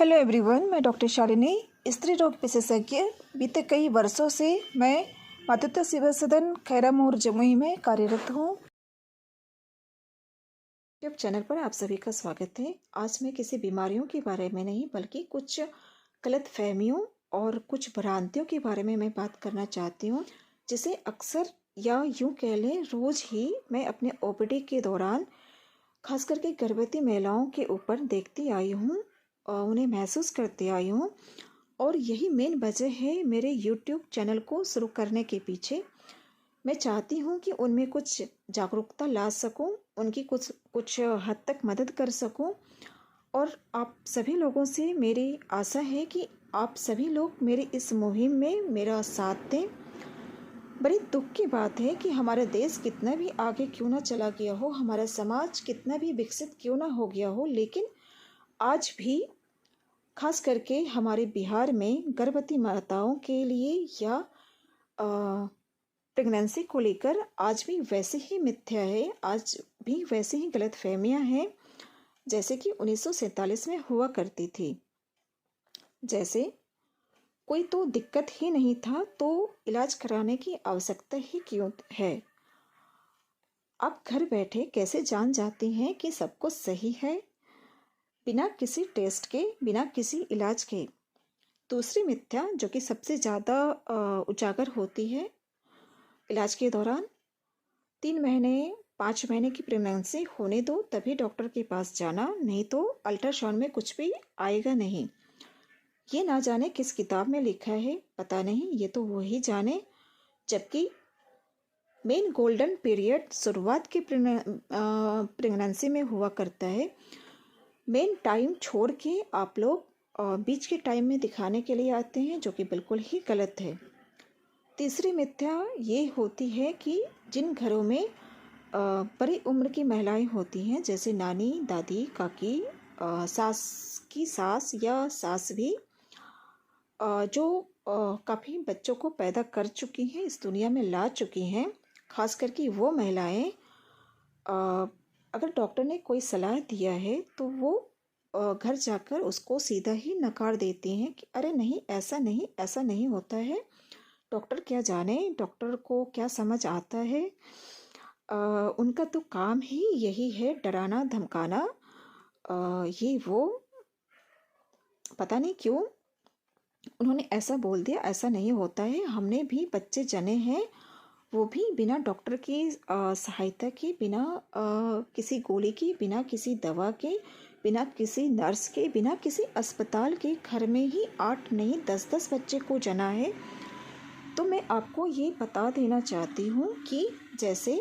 Hello everyone, मैं doctor Shalini, स्त्री रोग विशेषज्ञ। बीते कई वर्षों से मैं मातृत्व सेवा सदन खैरामोर जमुई में कार्यरत हूँ। यूट्यूब चैनल पर आप सभी का स्वागत है। आज मैं किसी बीमारियों के बारे में नहीं बल्कि कुछ गलत फहमियों और कुछ भ्रांतियों के बारे में मैं बात करना चाहती हूँ, जिसे अक्सर या यूँ कह लें रोज़ ही मैं अपने ओपीडी के दौरान खास करके गर्भवती महिलाओं के ऊपर देखती आई हूँ और उन्हें महसूस करती आई हूँ। और यही मेन वजह है मेरे यूट्यूब चैनल को शुरू करने के पीछे। मैं चाहती हूँ कि उनमें कुछ जागरूकता ला सकूँ, उनकी कुछ हद तक मदद कर सकूँ। और आप सभी लोगों से मेरी आशा है कि आप सभी लोग मेरी इस मुहिम में मेरा साथ दें। बड़ी दुख की बात है कि हमारा देश कितना भी आगे क्यों ना चला गया हो, हमारा समाज कितना भी विकसित क्यों ना हो गया हो, लेकिन आज भी खास करके हमारे बिहार में गर्भवती माताओं के लिए या प्रेगनेंसी को लेकर आज भी वैसे ही मिथ्या है, आज भी वैसे ही गलतफहमियां हैं जैसे कि 1947 में हुआ करती थी। जैसे कोई तो दिक्कत ही नहीं था तो इलाज कराने की आवश्यकता ही क्यों है। आप घर बैठे कैसे जान जाती हैं कि सब कुछ सही है बिना किसी टेस्ट के, बिना किसी इलाज के। दूसरी मिथ्या जो कि सबसे ज़्यादा उजागर होती है इलाज के दौरान, 3 महीने 5 महीने की प्रेगनेंसी होने दो तभी डॉक्टर के पास जाना, नहीं तो अल्ट्रासाउंड में कुछ भी आएगा नहीं। ये ना जाने किस किताब में लिखा है, पता नहीं, ये तो वही जाने। जबकि मेन गोल्डन पीरियड शुरुआत की प्रेगनेंसी में हुआ करता है। मेन टाइम छोड़ के आप लोग बीच के टाइम में दिखाने के लिए आते हैं, जो कि बिल्कुल ही गलत है। तीसरी मिथ्या ये होती है कि जिन घरों में बड़ी उम्र की महिलाएं होती हैं, जैसे नानी, दादी, काकी, सास की सास या सास भी, जो काफ़ी बच्चों को पैदा कर चुकी हैं, इस दुनिया में ला चुकी हैं, खास करके वो महिलाएं, अगर डॉक्टर ने कोई सलाह दिया है तो वो घर जाकर उसको सीधा ही नकार देती हैं कि अरे नहीं, ऐसा नहीं होता है, डॉक्टर क्या जाने, डॉक्टर को क्या समझ आता है। उनका तो काम ही यही है, डराना धमकाना, ये वो, पता नहीं क्यों उन्होंने ऐसा बोल दिया, ऐसा नहीं होता है। हमने भी बच्चे जने हैं, वो भी बिना डॉक्टर की सहायता के, बिना किसी गोली की, बिना किसी दवा के, बिना किसी नर्स के, बिना किसी अस्पताल के, घर में ही 8 नहीं 10-10 बच्चे को जना है। तो मैं आपको ये बता देना चाहती हूँ कि जैसे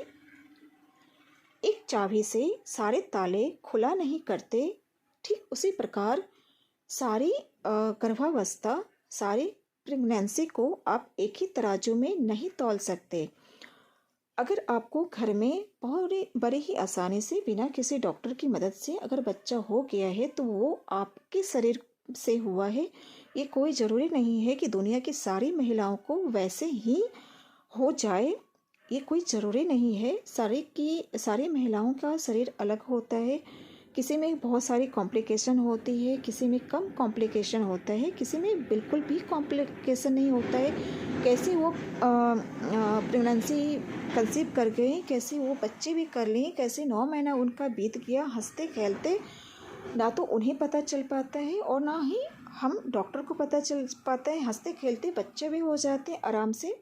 एक चाबी से सारे ताले खुला नहीं करते, ठीक उसी प्रकार सारी गर्भावस्था, सारी प्रेगनेंसी को आप एक ही तराजू में नहीं तौल सकते। अगर आपको घर में बहुत बड़े ही आसानी से बिना किसी डॉक्टर की मदद से अगर बच्चा हो गया है तो वो आपके शरीर से हुआ है। ये कोई ज़रूरी नहीं है कि दुनिया की सारी महिलाओं को वैसे ही हो जाए, ये कोई ज़रूरी नहीं है। सारी महिलाओं का शरीर अलग होता है, किसी में बहुत सारी कॉम्प्लिकेशन होती है, किसी में कम कॉम्प्लिकेशन होता है, किसी में बिल्कुल भी कॉम्प्लिकेशन नहीं होता है। कैसे वो प्रेगनेंसी कंसीव कर गई, कैसे वो बच्चे भी कर ली, कैसे 9 महीना उनका बीत गया हंसते खेलते, ना तो उन्हें पता चल पाता है और ना ही हम डॉक्टर को पता चल पाता है। हंसते खेलते बच्चे भी हो जाते हैं आराम से।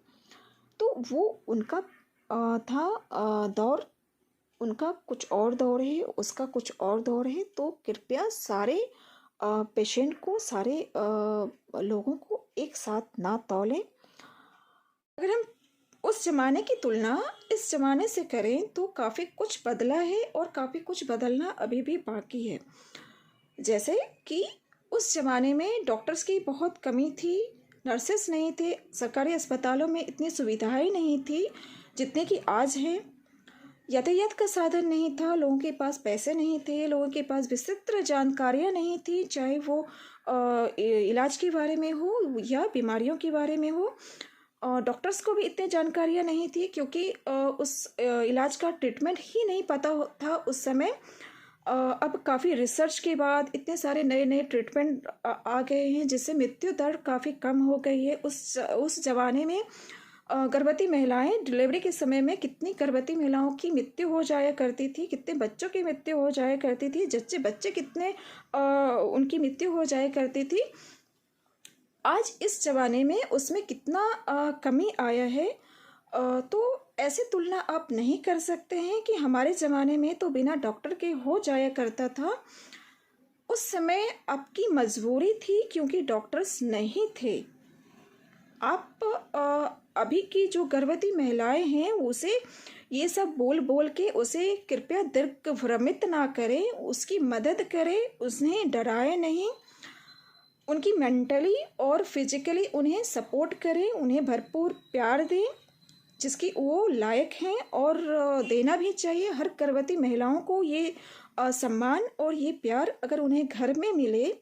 तो वो उनका था दौर, उनका कुछ और दौर है, उसका कुछ और दौर है। तो कृपया सारे पेशेंट को, सारे लोगों को एक साथ ना तौलें। अगर हम उस ज़माने की तुलना इस ज़माने से करें तो काफ़ी कुछ बदला है और काफ़ी कुछ बदलना अभी भी बाकी है। जैसे कि उस ज़माने में डॉक्टर्स की बहुत कमी थी, नर्सेस नहीं थे, सरकारी अस्पतालों में इतनी सुविधाएं नहीं थी जितने कि आज हैं। यातायात का साधन नहीं था, लोगों के पास पैसे नहीं थे, लोगों के पास विस्तृत जानकारियाँ नहीं थी, चाहे वो इलाज के बारे में हो या बीमारियों के बारे में हो। डॉक्टर्स को भी इतनी जानकारियाँ नहीं थी क्योंकि उस इलाज का ट्रीटमेंट ही नहीं पता था उस समय। अब काफ़ी रिसर्च के बाद इतने सारे नए नए ट्रीटमेंट आ गए हैं, जिससे मृत्यु दर काफ़ी कम हो गई है। उस ज़माने में गर्भवती महिलाएं डिलीवरी के समय में कितनी गर्भवती महिलाओं की मृत्यु हो जाया करती थी, कितने बच्चों की मृत्यु हो जाया करती थी, जच्चे बच्चे कितने उनकी मृत्यु हो जाया करती थी। आज इस ज़माने में उसमें कितना कमी आया है। तो ऐसे तुलना आप नहीं कर सकते हैं कि हमारे ज़माने में तो बिना डॉक्टर के हो जाया करता था। उस समय आपकी मजबूरी थी क्योंकि डॉक्टर्स नहीं थे। आप अभी की जो गर्भवती महिलाएं हैं उसे ये सब बोल बोल के उसे कृपया दिग्भ्रमित ना करें, उसकी मदद करें, उन्हें डराए नहीं, उनकी मेंटली और फिजिकली उन्हें सपोर्ट करें, उन्हें भरपूर प्यार दें जिसकी वो लायक हैं, और देना भी चाहिए। हर गर्भवती महिलाओं को ये सम्मान और ये प्यार अगर उन्हें घर में मिले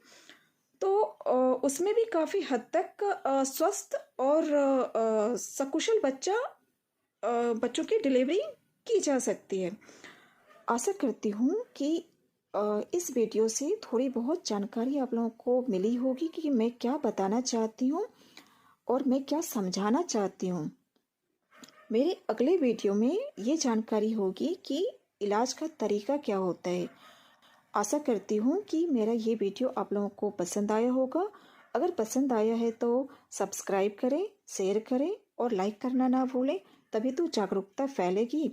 तो उसमें भी काफ़ी हद तक स्वस्थ और सकुशल बच्चों की डिलीवरी की जा सकती है। आशा करती हूँ कि इस वीडियो से थोड़ी बहुत जानकारी आप लोगों को मिली होगी कि मैं क्या बताना चाहती हूँ और मैं क्या समझाना चाहती हूँ। मेरे अगले वीडियो में ये जानकारी होगी कि इलाज का तरीका क्या होता है। आशा करती हूँ कि मेरा ये वीडियो आप लोगों को पसंद आया होगा। अगर पसंद आया है तो सब्सक्राइब करें, शेयर करें और लाइक करना ना भूलें, तभी तो जागरूकता फैलेगी।